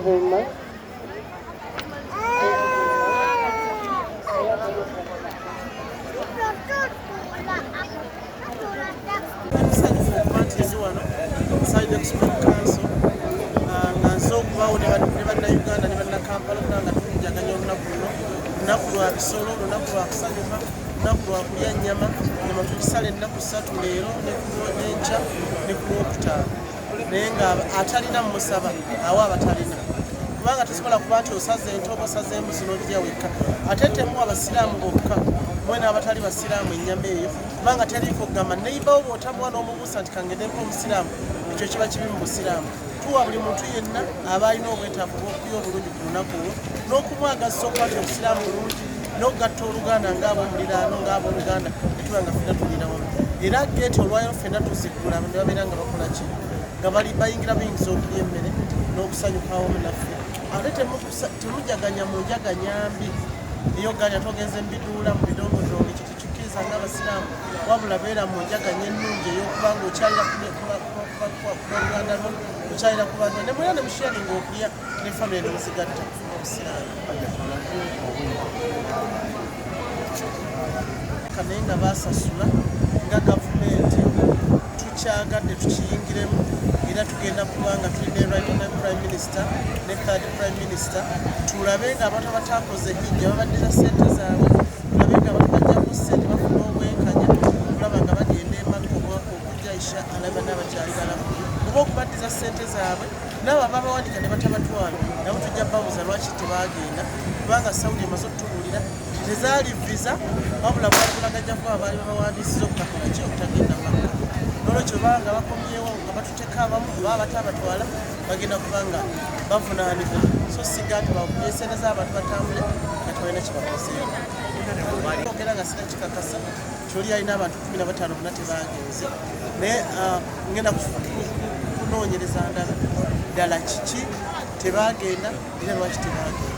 very much. Side Expo Council and so about the Uganda and Kampala and Nakua Solo, Nakua Sanima, Nakua Yanyama, the Sal and Nakusatu Lero, Nekucha, Nekuta, Nenga, Atalina Musaba, our Atalina. Kubanga tusobola kubaati osaze entobo sazeemu sinojja wekka ate temu abasiraamu bokka mwena abatali basiraamu ennyama eyo kubanga teriiko kugamba neiba wo bw'otamuwa n'omubuusa nti kangendeko omusiraamu ekyo kiba kibi mu busiraamu tuwa buli muntu yenna aba alina obwetaavu bw'okulya obulungi ku lunaku olwo n'okumwagazisa okukwata obusiraamu bulungi n'okugatta oluganda ng'ab'omuliraano ng'ab'oluganda ne tuba nga ffenna tulira wamu era geeti olwayo ffenna tuziggula ne babeera nga bakola ki nga bayingira bayingiza okulya emmere n'okusanyuka wamu naffe ate temujaganya mu njaganyambi iyo ganya togenze mbiduula mu bidongodongo ekyo tekikkiriza ng'abasiraamu wabula beera mu njaganya ennungi ey'okubanga okyalira kuluganda lwo okyalira kubanga ne mwera ne musharinga okulya ne famire ne muzigatta obusiraamu naye nga baasasula nga gavumenti tukyagadde tukiyingiremu era tugenda kubanga tulina right honourable prime minister ne third prime minister tulabe nga abantu abataakoze hijja babaddiza ssente zaabwe tulabe nga abantu bajjaku ssente bafuna obwenkanya tulaba nga bagenda emaka omwaka okujja isha alaba n'abakyali balamu oba okubaddiza ssente zaabwe nabo ababawandika ne batabatwala nabo tujja babuuza lwaki tebaagenda kubanga sawudi emaze okutubuulira tezaali visa wabula bwatulagajjaku abaali babawandiisiza okutakula ki obutagenda maka nolwekyo banga bakomyewo nga batuteka abamu baba batabatwala bagenda kubanga bavunaanibwa so siga nti bakuye sente z'abantu batambule nga tebalina kyebakozeewo ogera nga sina kikakasa kyoli alina abantu 15 bonna tebagenze naye ngenda kunoonyereza ndala ddala kiki tebagenda era lwaki tebagenda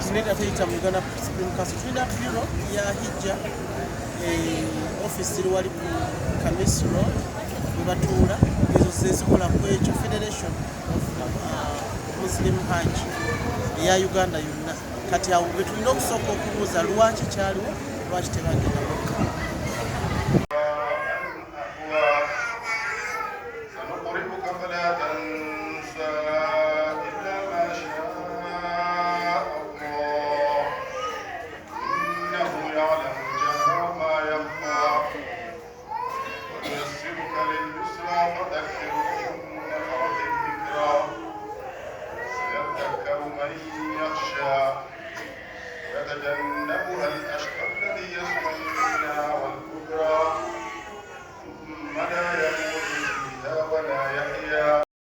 Senate teyita mu Uganda Supreme Council tulina bureau ya hijja office eri wali ku Kamisi Road we batuula ezo zezikola ku ekyo Federation of Muslim Hajj eya Uganda yonna kati awo bwe tulina okusooka okubuuza lwaki kyaliwo lwaki tebagenda bokka يتذكر من يخشى